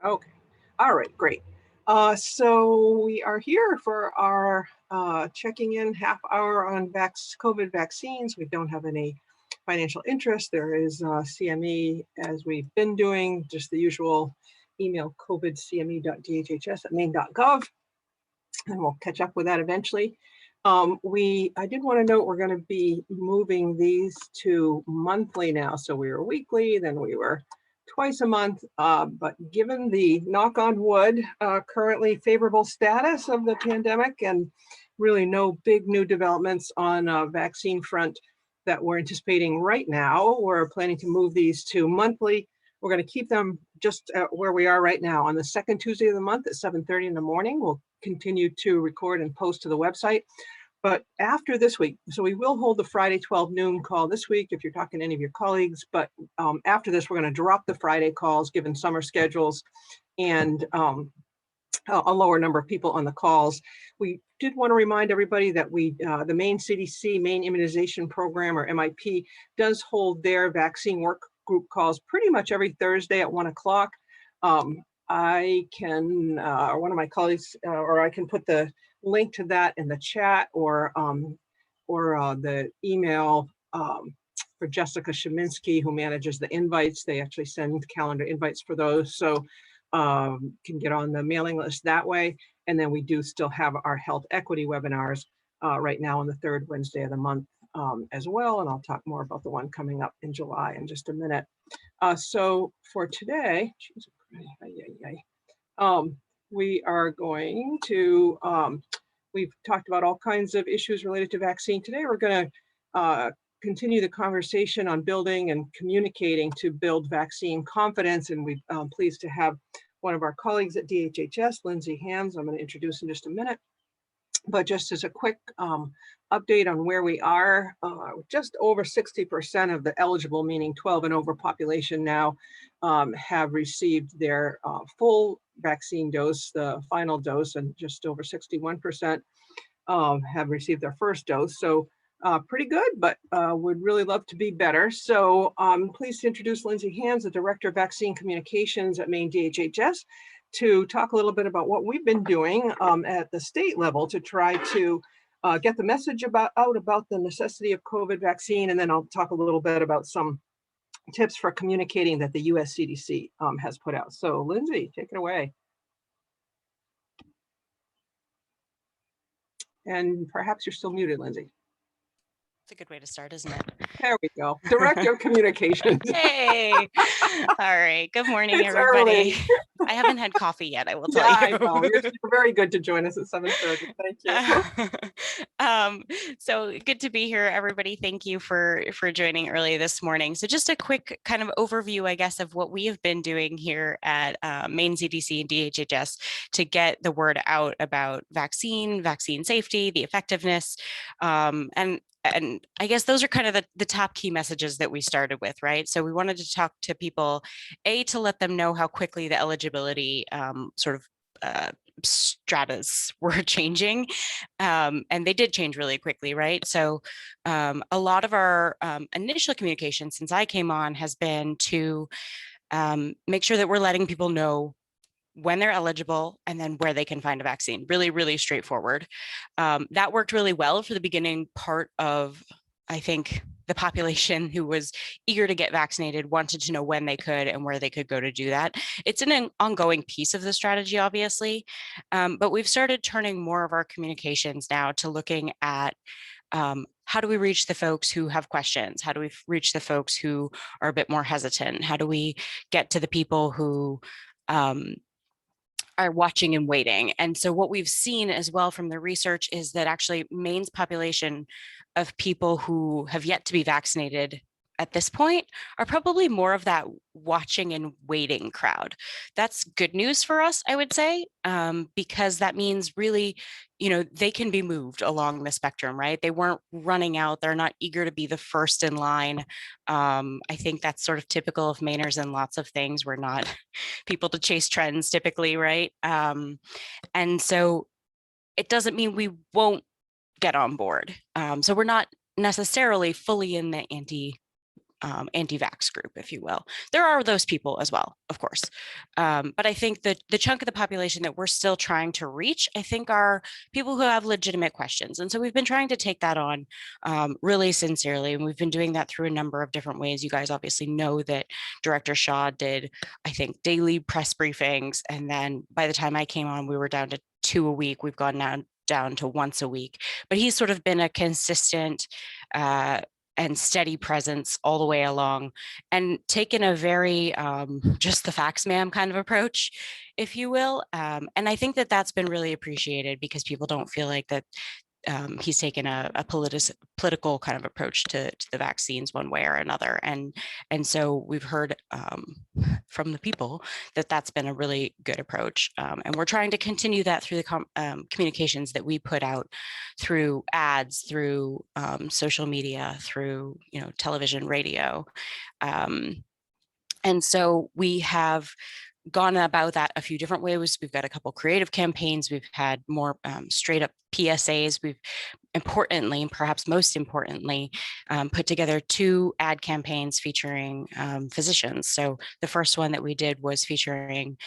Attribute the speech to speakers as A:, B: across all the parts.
A: Okay. All right, great. So we are here for our checking in half hour on COVID vaccines. We don't have any financial interest. There is CME, as we've been doing, just the usual email covidcme.dhhs@maine.gov, and we'll catch up with that eventually. I did want to note we're going to be moving these to monthly now. So we were weekly, then we were twice a month, but given the, knock on wood, currently favorable status of the pandemic and really no big new developments on vaccine front that we're anticipating right now, we're planning to move these to monthly. We're going to keep them just where we are right now on the second Tuesday of the month at 7:30 in the morning. We'll continue to record and post to the website. But after this week, so we will hold the Friday 12 noon call this week if you're talking to any of your colleagues, but after this, we're going to drop the Friday calls given summer schedules and a lower number of people on the calls. We did want to remind everybody that the Maine CDC, Maine Immunization Program, or MIP, does hold their vaccine work group calls pretty much every Thursday at 1 o'clock. I can, or one of my colleagues, or I can put the link to that in the chat, or the email for Jessica Sheminsky, who manages the invites. They actually send calendar invites for those, so can get on the mailing list that way. And then we do still have our health equity webinars right now on the third Wednesday of the month as well. And I'll talk more about the one coming up in July in just a minute. So for today, we are going to, we've talked about all kinds of issues related to vaccine. Today, we're going to continue the conversation on building and communicating to build vaccine confidence. And we're pleased to have one of our colleagues at DHHS, Lindsay Hams, I'm going to introduce in just a minute. But just as a quick update on where we are, just over 60% of the eligible, meaning 12 and over population now, have received their full vaccine dose, the final dose, and just over 61% have received their first dose. So pretty good, but would really love to be better. So I'm pleased to introduce Lindsay Hams, the Director of Vaccine Communications at Maine DHHS, to talk a little bit about what we've been doing at the state level to try to get the message out about the necessity of COVID vaccine. And then I'll talk a little bit about some tips for communicating that the US CDC has put out. So Lindsay, take it away. And perhaps you're still muted, Lindsay.
B: It's a good way to start, isn't it?
A: There we go. Director of Communications.
B: Hey. All right. Good morning, everybody. I haven't had coffee yet, I will tell you.
A: I know. You're very good to join us at 7:30.
B: Thank you. So good to be here, everybody. Thank you for joining early this morning. So just a quick kind of overview, I guess, of what we have been doing here at Maine CDC and DHHS to get the word out about vaccine safety, the effectiveness, and I guess those are kind of the top key messages that we started with, right? So we wanted to talk to people, to let them know how quickly the eligibility stratas were changing. And they did change really quickly, right? So a lot of our initial communication since I came on has been to make sure that we're letting people know when they're eligible and then where they can find a vaccine. Really, really straightforward. That worked really well for the beginning part of, I think, the population who was eager to get vaccinated, wanted to know when they could and where they could go to do that. It's an ongoing piece of the strategy, obviously, but we've started turning more of our communications now to looking at how do we reach the folks who have questions? How do we reach the folks who are a bit more hesitant? How do we get to the people who are watching and waiting? And so what we've seen as well from the research is that actually Maine's population of people who have yet to be vaccinated at this point are probably more of that watching and waiting crowd. That's good news for us, I would say, because that means really, they can be moved along the spectrum, right? They weren't running out. They're not eager to be the first in line. I think that's sort of typical of Mainers in lots of things. We're not people to chase trends typically, right? And so it doesn't mean we won't get on board. So we're not necessarily fully in the anti-vax group, if you will. There are those people as well, of course. But I think that the chunk of the population that we're still trying to reach, I think, are people who have legitimate questions. And so we've been trying to take that on really sincerely. And we've been doing that through a number of different ways. You guys obviously know that Director Shaw did, I think, daily press briefings. And then by the time I came on, we were down to 2 a week. We've gone now down to once a week. But he's sort of been a consistent and steady presence all the way along, and taken a very just the facts ma'am kind of approach, if you will. And I think that that's been really appreciated, because people don't feel like that he's taken a political kind of approach to the vaccines one way or another. And so we've heard from the people that that's been a really good approach. And we're trying to continue that through the communications that we put out through ads, through social media, through television, radio. And so we have gone about that a few different ways. We've got a couple creative campaigns. We've had more straight up PSAs. We've importantly, and perhaps most importantly, put together 2 ad campaigns featuring physicians. So the first one that we did was featuring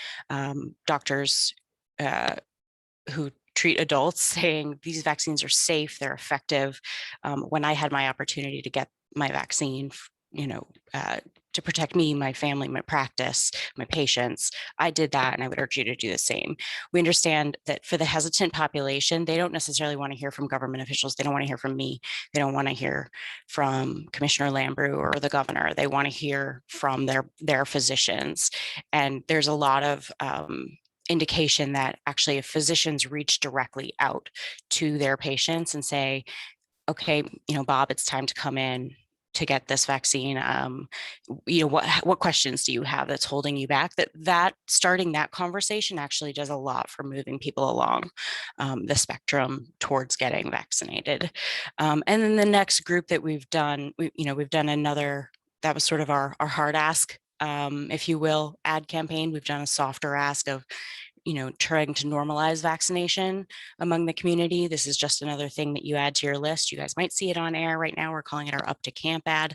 B: doctors who treat adults, saying these vaccines are safe, they're effective. When I had my opportunity to get my vaccine, to protect me, my family, my practice, my patients, I did that, and I would urge you to do the same. We understand that for the hesitant population, they don't necessarily want to hear from government officials. They don't want to hear from me. They don't want to hear from Commissioner Lambrou or the governor. They want to hear from their physicians. And there's a lot of indication that actually if physicians reach directly out to their patients and say, okay, Bob, it's time to come in to get this vaccine. What questions do you have that's holding you back? That starting that conversation actually does a lot for moving people along the spectrum towards getting vaccinated. And then the next group that we've done, we've done another, that was sort of our hard ask, if you will, ad campaign. We've done a softer ask of trying to normalize vaccination among the community. This is just another thing that you add to your list. You guys might see it on air right now. We're calling it our Up to Camp ad.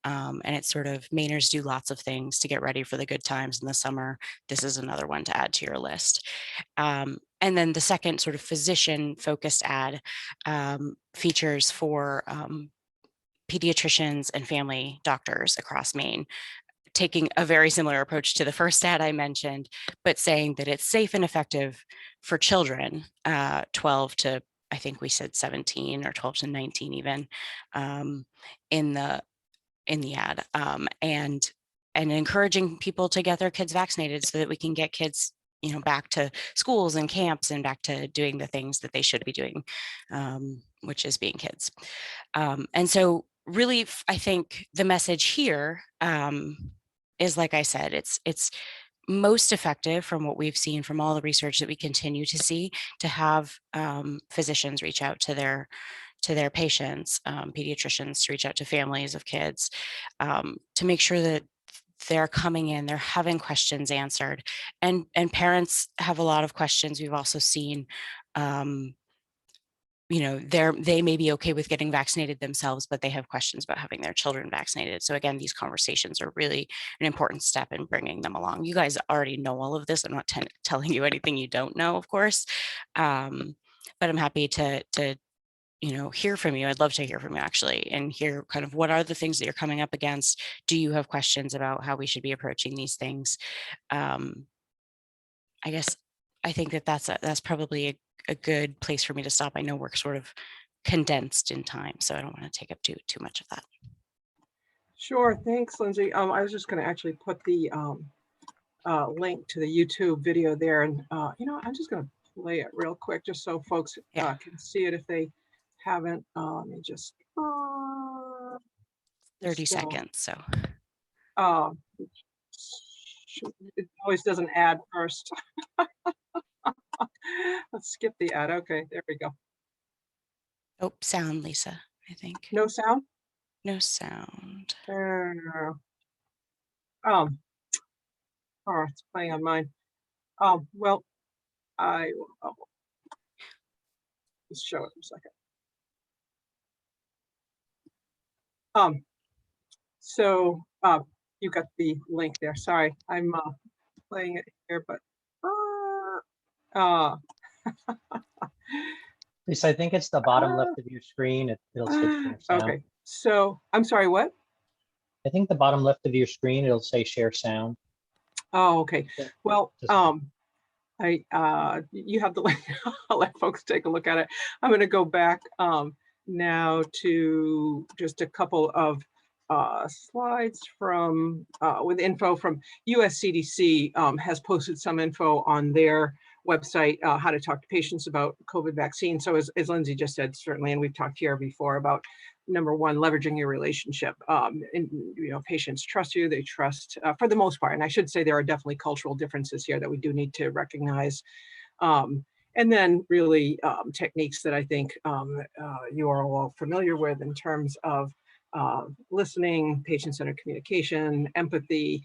B: And it's sort of, Mainers do lots of things to get ready for the good times in the summer. This is another one to add to your list. And then the second sort of physician-focused ad features for pediatricians and family doctors across Maine, taking a very similar approach to the first ad I mentioned, but saying that it's safe and effective for children 12 to, I think we said 17 or 12 to 19 even, in the ad, and encouraging people to get their kids vaccinated so that we can get kids back to schools and camps and back to doing the things that they should be doing, which is being kids. And so really, I think the message here is, like I said, it's most effective from what we've seen from all the research that we continue to see, to have physicians reach out to their patients, pediatricians to reach out to families of kids, to make sure that they're coming in, they're having questions answered, and parents have a lot of questions. We've also seen they may be okay with getting vaccinated themselves, but they have questions about having their children vaccinated. So again, these conversations are really an important step in bringing them along. You guys already know all of this. I'm not telling you anything you don't know, of course, but I'm happy to hear from you. I'd love to hear from you, actually, and hear kind of what are the things that you're coming up against. Do you have questions about how we should be approaching these things? I guess I think that's probably a good place for me to stop. I know we're sort of condensed in time, so I don't want to take up too much of that.
A: Sure, thanks, Lindsay. I was just going to actually put the link to the YouTube video there, and I'm just going to play it real quick just so folks can see it if they haven't. Let me just
B: 30 seconds. So
A: it always does an ad first. Let's skip the ad. Okay, there we go.
B: Oh, sound, Lisa, I think.
A: No sound?
B: No sound.
A: Oh, it's playing on mine. Well, I will just show it for a second. So you got the link there. Sorry, I'm playing it here, but uh,
C: Lisa, I think it's the bottom left of your screen. It'll say share sound.
A: okay. So I'm sorry, what?
C: I think the bottom left of your screen, it'll say share sound.
A: Oh, okay.
C: Yeah.
A: Well, you have the link. I'll let folks take a look at it. I'm going to go back now to just a couple of slides from with info from US CDC has posted some info on their website, how to talk to patients about COVID vaccine. So as Lindsay just said, certainly, and we've talked here before about number one, leveraging your relationship. And, you know, patients trust you, they trust for the most part. And I should say there are definitely cultural differences here that we do need to recognize. And then really techniques that I think you are all familiar with in terms of listening, patient-centered communication, empathy,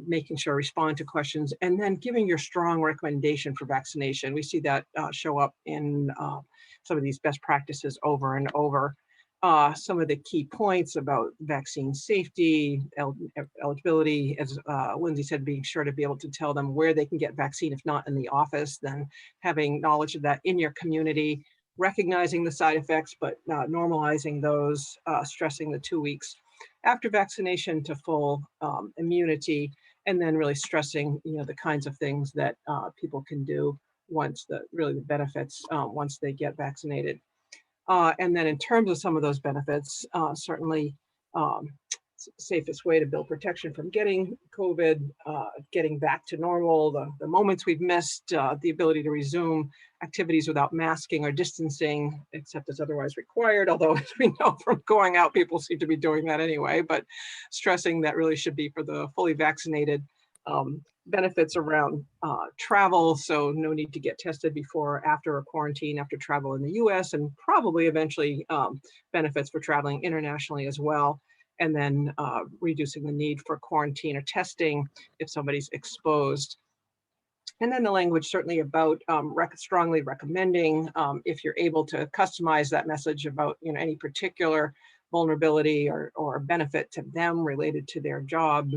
A: making sure to respond to questions, and then giving your strong recommendation for vaccination. We see that show up in some of these best practices over and over. Some of the key points about vaccine safety, eligibility, as Lindsay said, being sure to be able to tell them where they can get vaccine, if not in the office, then having knowledge of that in your community, recognizing the side effects, but normalizing those, stressing the 2 weeks after vaccination to full immunity, and then really stressing, you know, the kinds of things that people can do once the benefits once they get vaccinated. And then in terms of some of those benefits, certainly safest way to build protection from getting COVID, getting back to normal, the moments we've missed, the ability to resume activities without masking or distancing, except as otherwise required, although as we know from going out, people seem to be doing that anyway, but stressing that really should be for the fully vaccinated. Benefits around travel, so no need to get tested before or after a quarantine after travel in the US, and probably eventually benefits for traveling internationally as well. And then reducing the need for quarantine or testing if somebody's exposed. And then the language certainly about strongly recommending, if you're able to customize that message about, you know, any particular vulnerability or benefit to them related to their job,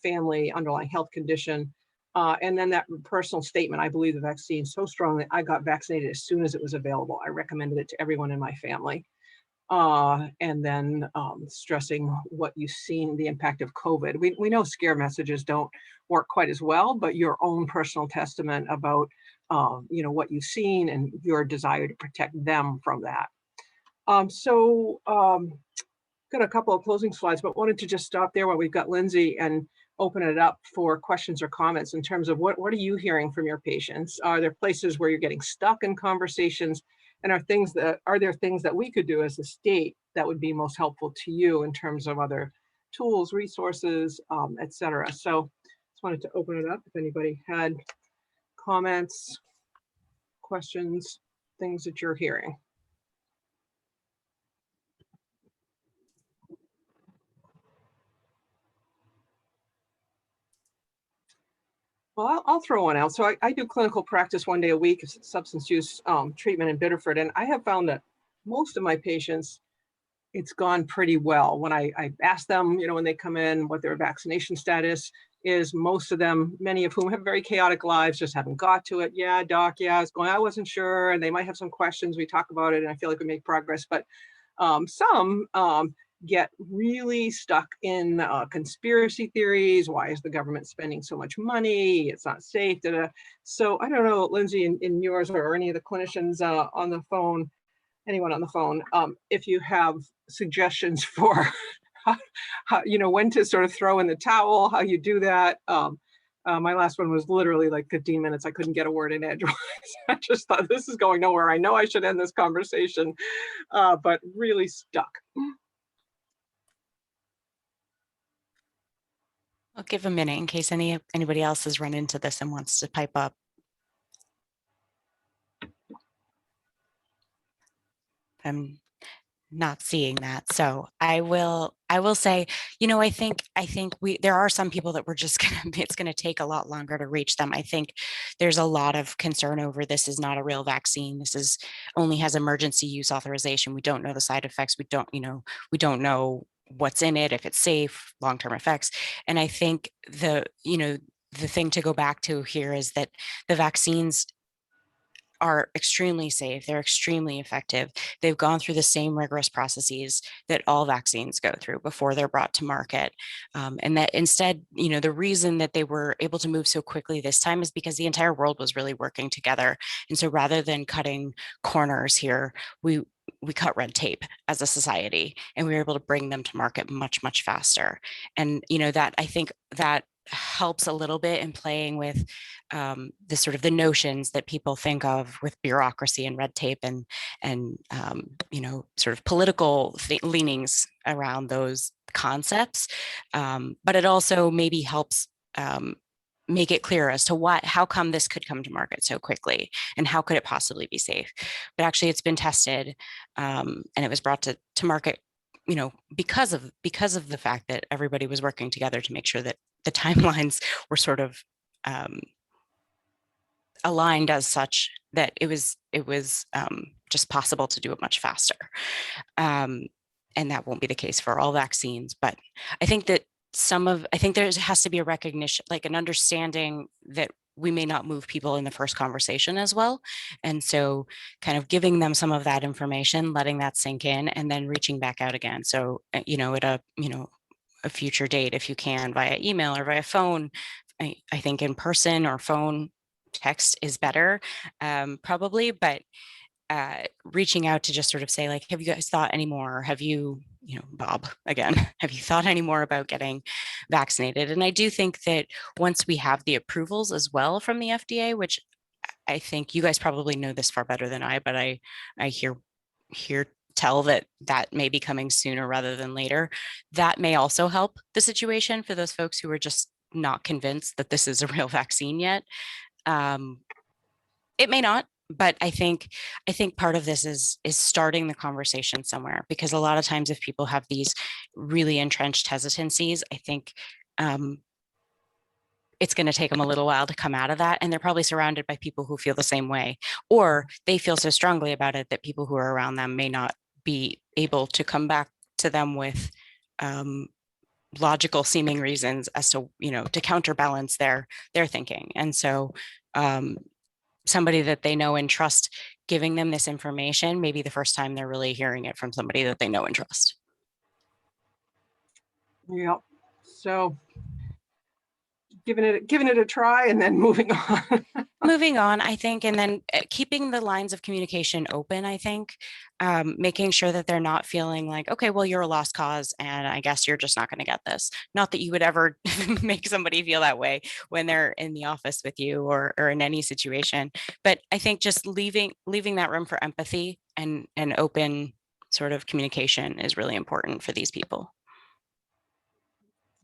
A: family, underlying health condition. And then that personal statement, I believe the vaccine so strongly, I got vaccinated as soon as it was available. I recommended it to everyone in my family. And then stressing what you've seen, the impact of COVID. We know scare messages don't work quite as well, but your own personal testament about you know, what you've seen and your desire to protect them from that. Got a couple of closing slides, but wanted to just stop there while we've got Lindsay and open it up for questions or comments in terms of what are you hearing from your patients? Are there places where you're getting stuck in conversations? And are there things that we could do as a state that would be most helpful to you in terms of other tools, resources, et cetera? So just wanted to open it up if anybody had comments, questions, things that you're hearing. Well, I'll throw one out. So I do clinical practice 1 day a week, substance use treatment in Biddeford. And I have found that most of my patients, it's gone pretty well. When I ask them, you know, when they come in, what their vaccination status is, most of them, many of whom have very chaotic lives, just haven't got to it. Yeah, doc, yeah, I wasn't sure. And they might have some questions. We talk about it and I feel like we make progress. But some get really stuck in conspiracy theories. Why is the government spending so much money? It's not safe. So I don't know, Lindsay, in yours or any of the clinicians on the phone, anyone on the phone, if you have suggestions for how, you know, when to sort of throw in the towel, how you do that. My last one was literally like 15 minutes. I couldn't get a word in edgewise. I just thought, this is going nowhere. I know I should end this conversation, but really stuck.
B: I'll give a minute in case anybody else has run into this and wants to pipe up. I'm not seeing that, so I will say, you know, I think there are some people that it's gonna take a lot longer to reach them. I think there's a lot of concern over this is not a real vaccine. This only has emergency use authorization. We don't know the side effects. We don't know what's in it, if it's safe, long-term effects. And I think the thing to go back to here is that the vaccines are extremely safe. They're extremely effective. They've gone through the same rigorous processes that all vaccines go through before they're brought to market. And that instead, the reason that they were able to move so quickly this time is because the entire world was really working together. And so rather than cutting corners here, we cut red tape as a society, and we were able to bring them to market much, much faster. And, that I think that helps a little bit in playing with the sort of the notions that people think of with bureaucracy and red tape and sort of political leanings around those concepts. But it also maybe helps make it clear as to how come this could come to market so quickly and how could it possibly be safe. But actually it's been tested and it was brought to market because of the fact that everybody was working together to make sure that the timelines were sort of aligned as such that it was just possible to do it much faster. And that won't be the case for all vaccines, but I think that I think there has to be a recognition, like an understanding that we may not move people in the first conversation as well. And so kind of giving them some of that information, letting that sink in, and then reaching back out again. So, at a future date, if you can, via email or via phone, I think in person or phone, text is better, probably, but reaching out to just sort of say, like, have you guys thought any more? Have you, Bob, again, have you thought any more about getting vaccinated? And I do think that once we have the approvals as well from the FDA, which I think you guys probably know this far better than I, but I hear tell that may be coming sooner rather than later. That may also help the situation for those folks who are just not convinced that this is a real vaccine yet. It may not, but I think part of this is starting the conversation somewhere, because a lot of times if people have these really entrenched hesitancies, I think it's going to take them a little while to come out of that. And they're probably surrounded by people who feel the same way, or they feel so strongly about it that people who are around them may not be able to come back to them with logical seeming reasons as to, to counterbalance their thinking. And so somebody that they know and trust giving them this information, maybe the first time they're really hearing it from somebody that they know and trust.
A: Yeah. So giving it a try and then moving on.
B: Moving on, I think, and then keeping the lines of communication open, I think, making sure that they're not feeling like, okay, well, you're a lost cause and I guess you're just not going to get this. Not that you would ever make somebody feel that way when they're in the office with you or in any situation. But I think just leaving that room for empathy and open sort of communication is really important for these people.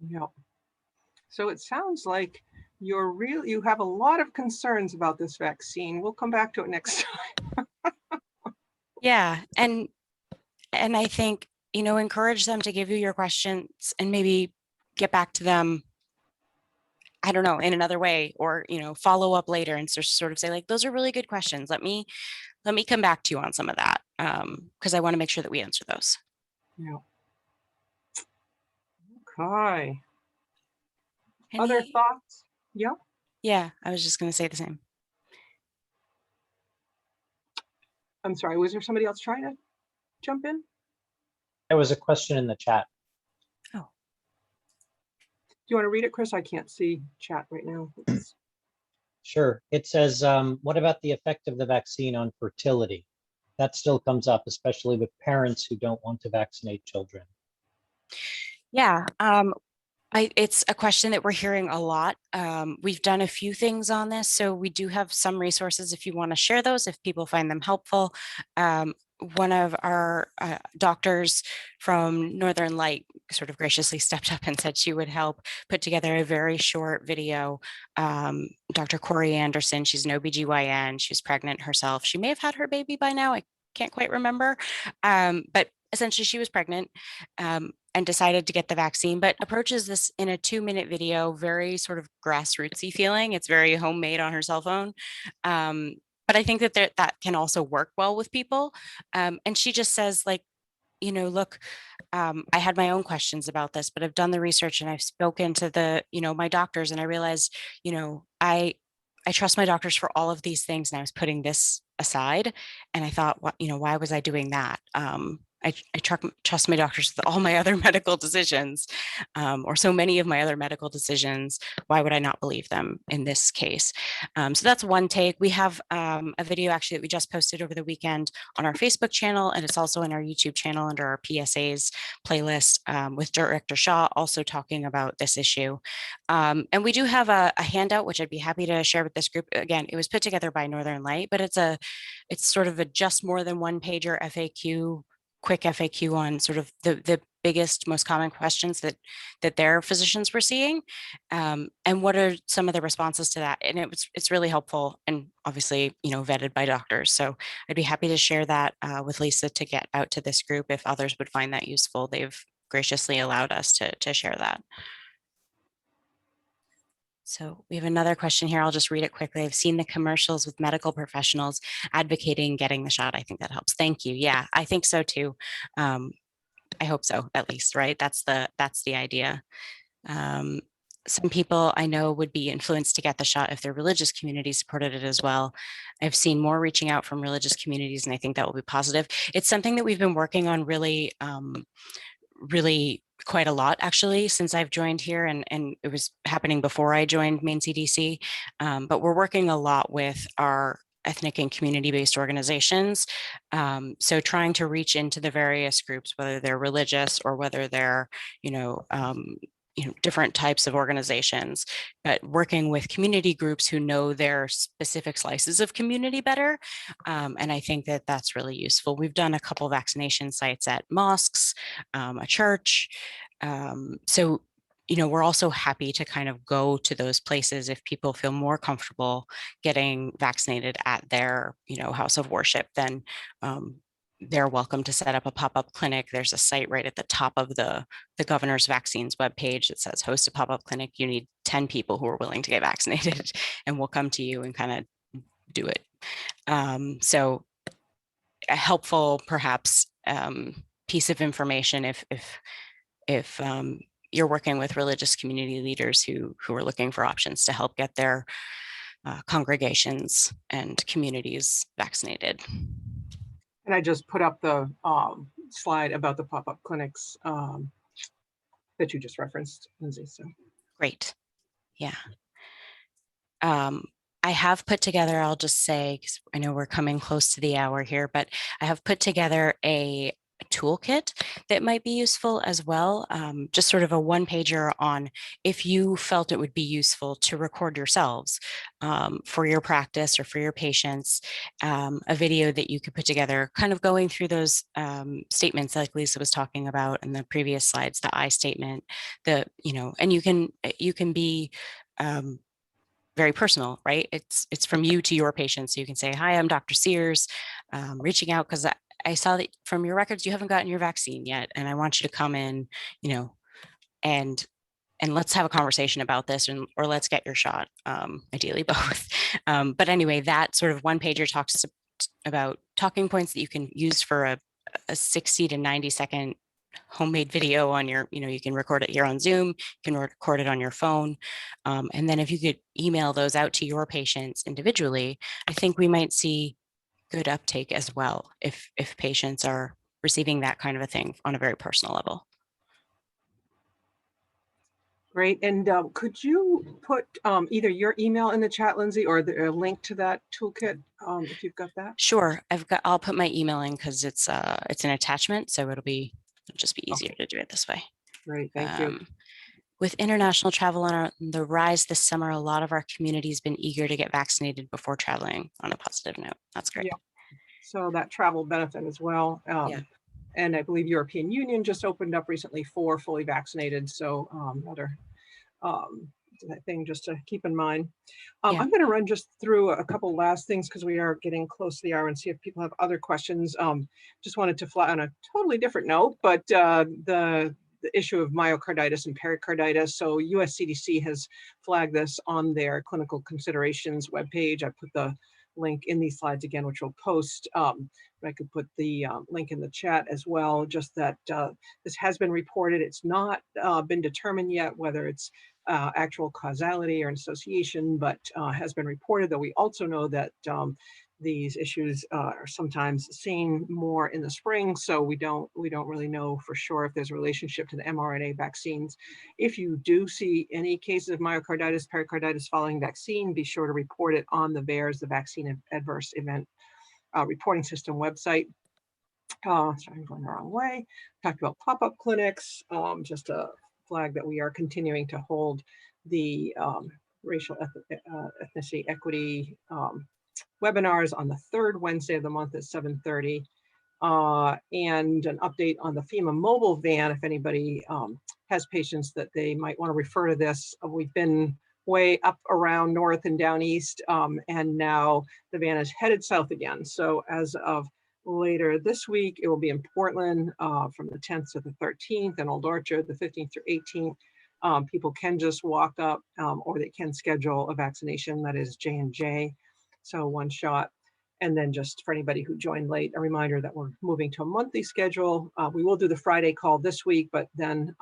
A: Yeah. So it sounds like you have a lot of concerns about this vaccine. We'll come back to it next time.
B: Yeah. And I think, encourage them to give you your questions and maybe get back to them, I don't know, in another way, or, follow up later and sort of say, like, those are really good questions. Let me come back to you on some of that. Because I want to make sure that we answer those.
A: Yeah. Okay. Other thoughts? Yeah.
B: Yeah, I was just going to say the same.
A: I'm sorry, was there somebody else trying to jump in?
C: There was a question in the chat.
B: Oh.
A: Do you want to read it, Chris? I can't see chat right now.
C: Sure. It says, what about the effect of the vaccine on fertility? That still comes up, especially with parents who don't want to vaccinate children.
B: Yeah. It's a question that we're hearing a lot. We've done a few things on this, so we do have some resources if you want to share those, if people find them helpful. One of our doctors from Northern Light sort of graciously stepped up and said she would help put together a very short video. Dr. Corey Anderson, she's an OBGYN. She was pregnant herself. She may have had her baby by now. I can't quite remember. But essentially she was pregnant and decided to get the vaccine, but approaches this in a 2-minute video, very sort of grassrootsy feeling. It's very homemade on her cell phone. But I think that that can also work well with people. And she just says, like, look, I had my own questions about this, but I've done the research and I've spoken to the, my doctors, and I realized, I trust my doctors for all of these things, and I was putting this aside, and I thought, what, why was I doing that? I trust my doctors with all my other medical decisions, or so many of my other medical decisions. Why would I not believe them in this case? So that's one take. We have a video actually that we just posted over the weekend on our Facebook channel, and it's also in our YouTube channel under our PSAs playlist, with Director Shaw also talking about this issue. And we do have a handout, which I'd be happy to share with this group. Again, it was put together by Northern Light, but it's sort of a just more than one pager FAQ, quick FAQ on sort of the biggest, most common questions that their physicians were seeing, and what are some of the responses to that. And it's really helpful, and obviously, vetted by doctors. So I'd be happy to share that with Lisa to get out to this group if others would find that useful. They've graciously allowed us to share that. So we have another question here. I'll just read it quickly. I've seen the commercials with medical professionals advocating getting the shot. I think that helps. Thank you. Yeah, I think so too. I hope so, at least, right? That's the idea. Some people I know would be influenced to get the shot if their religious community supported it as well. I've seen more reaching out from religious communities, and I think that will be positive. It's something that we've been working on really quite a lot, actually, since I've joined here, and it was happening before I joined Maine CDC. But we're working a lot with our ethnic and community-based organizations. So trying to reach into the various groups, whether they're religious or whether they're, different types of organizations, but working with community groups who know their specific slices of community better. And I think that that's really useful. We've done a couple vaccination sites at mosques, a church. So, we're also happy to kind of go to those places if people feel more comfortable getting vaccinated at their, house of worship. Then they're welcome to set up a pop-up clinic. There's a site right at the top of the governor's vaccines webpage that says host a pop-up clinic. You need 10 people who are willing to get vaccinated, and we'll come to you and kind of do it. So a helpful, perhaps, piece of information if you're working with religious community leaders who are looking for options to help get their congregations and communities vaccinated.
A: And I just put up the slide about the pop-up clinics that you just referenced, Lindsay. So
B: great. Yeah. I have put together, I'll just say, because I know we're coming close to the hour here, but I have put together a toolkit that might be useful as well. Just sort of a one-pager on if you felt it would be useful to record yourselves for your practice or for your patients, a video that you could put together, kind of going through those statements like Lisa was talking about in the previous slides, the I statement, and you can be very personal, right? It's from you to your patients. So you can say, hi, I'm Dr. Sears, reaching out because I saw that from your records, you haven't gotten your vaccine yet. And I want you to come in, and let's have a conversation about this, or let's get your shot, ideally both. But anyway, that sort of one pager talks about talking points that you can use for a 60 to 90 second homemade video on your, you can record it here on Zoom, you can record it on your phone. And then if you could email those out to your patients individually, I think we might see good uptake as well if patients are receiving that kind of a thing on a very personal level.
A: Great. And could you put either your email in the chat, Lindsay, or a link to that toolkit if you've got that?
B: Sure. I'll put my email in because it's an attachment, so it'll just be easier to do it this way.
A: Great. Thank you.
B: With international travel on the rise this summer, a lot of our community has been eager to get vaccinated before traveling. On a positive note, that's great.
A: Yeah. So that travel benefit as well.
B: Yeah.
A: And I believe European Union just opened up recently for fully vaccinated. So another thing just to keep in mind.
B: Yeah.
A: I'm going to run just through a couple last things because we are getting close to the hour, and see if people have other questions. Just wanted to fly on a totally different note, but the issue of myocarditis and pericarditis. So US CDC has flagged this on their clinical considerations webpage. I put the link in these slides again, which we'll post. But I could put the link in the chat as well, just that this has been reported. It's not been determined yet whether it's actual causality or an association, but has been reported, though we also know that these issues are sometimes seen more in the spring, so we don't really know for sure if there's a relationship to the mRNA vaccines. If you do see any cases of myocarditis, pericarditis following vaccine, be sure to report it on the VAERS, the Vaccine Adverse Event Reporting System website. Sorry, I'm going the wrong way. Talked about pop-up clinics, just a flag that we are continuing to hold the racial ethnicity equity webinars on the third Wednesday of the month at 7:30, and an update on the FEMA mobile van. If anybody has patients that they might want to refer to this, we've been way up around north and down east, and now the van is headed south again. So as of later this week, it will be in Portland from the 10th to the 13th, and Old Orchard the 15th through 18th. People can just walk up, or they can schedule a vaccination that is J&J. So one shot. And then just for anybody who joined late, a reminder that we're moving to a monthly schedule. We will do the Friday call this week, but then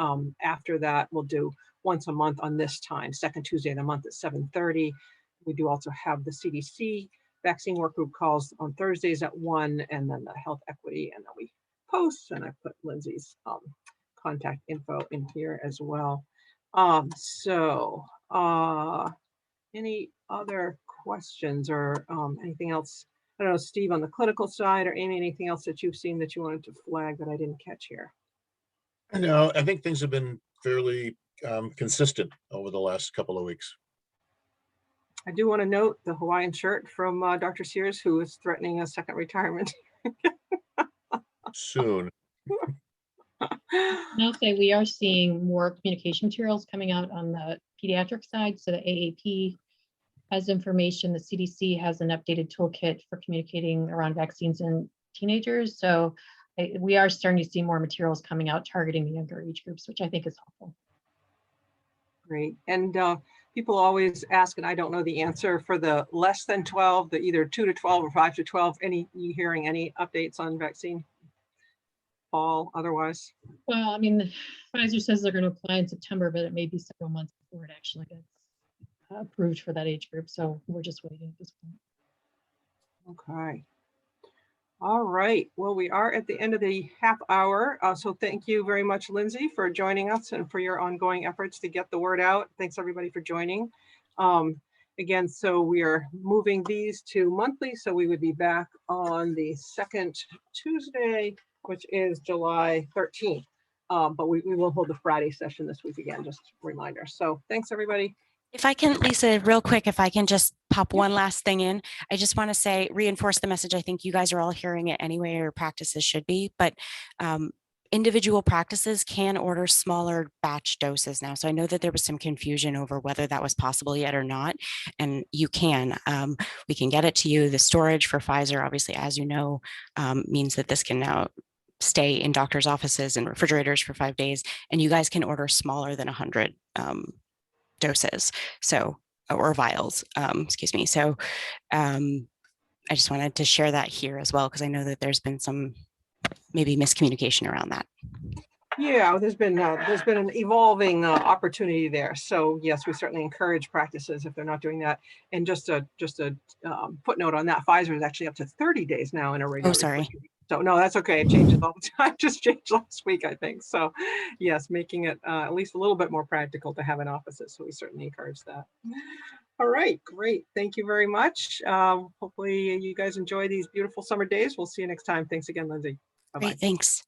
A: after that, we'll do once a month on this time, second Tuesday of the month at 7:30. We do also have the CDC vaccine work group calls on Thursdays at 1, and then the health equity, and then we post, and I put Lindsay's contact info in here as well. Any other questions or anything else? I don't know, Steve, on the clinical side, or Amy, anything else that you've seen that you wanted to flag that I didn't catch here?
D: No, I think things have been fairly consistent over the last couple of weeks.
A: I do want to note the Hawaiian shirt from Dr. Sears, who is threatening a second retirement.
D: Soon.
E: And I'll say we are seeing more communication materials coming out on the pediatric side. So the AAP has information. The CDC has an updated toolkit for communicating around vaccines in teenagers. So we are starting to see more materials coming out targeting the younger age groups, which I think is helpful.
A: Great. And people always ask, and I don't know the answer for the less than 12, the either 2 to 12 or 5 to 12. You hearing any updates on vaccine? Fall otherwise?
E: Well, I mean, Pfizer says they're going to apply in September, but it may be several months before it actually gets approved for that age group. So we're just waiting at this point.
A: Okay. All right. Well, we are at the end of the half hour. So thank you very much, Lindsay, for joining us and for your ongoing efforts to get the word out. Thanks everybody for joining. Again, so we are moving these to monthly. So we would be back on the second Tuesday, which is July 13th. But we will hold the Friday session this week again, just a reminder. So thanks everybody.
B: If I can, Lisa, real quick, if I can just pop one last thing in, I just want to say, reinforce the message. I think you guys are all hearing it anyway, or practices should be, but individual practices can order smaller batch doses now. So I know that there was some confusion over whether that was possible yet or not, and you can. We can get it to you. The storage for Pfizer, obviously, as you know, means that this can now stay in doctors' offices and refrigerators for 5 days, and you guys can order smaller than 100 doses, so, or vials, excuse me. So I just wanted to share that here as well, because I know that there's been some maybe miscommunication around that.
A: Yeah, there's been an evolving opportunity there. So yes, we certainly encourage practices if they're not doing that. And just a footnote on that, Pfizer is actually up to 30 days now in a regular.
B: Oh, sorry.
A: So no, that's okay. It changes all the time. Just changed last week, I think. So yes, making it at least a little bit more practical to have in offices. So we certainly encourage that. All right, great. Thank you very much. Hopefully you guys enjoy these beautiful summer days. We'll see you next time. Thanks again, Lindsay. Bye-bye.
B: Great, thanks.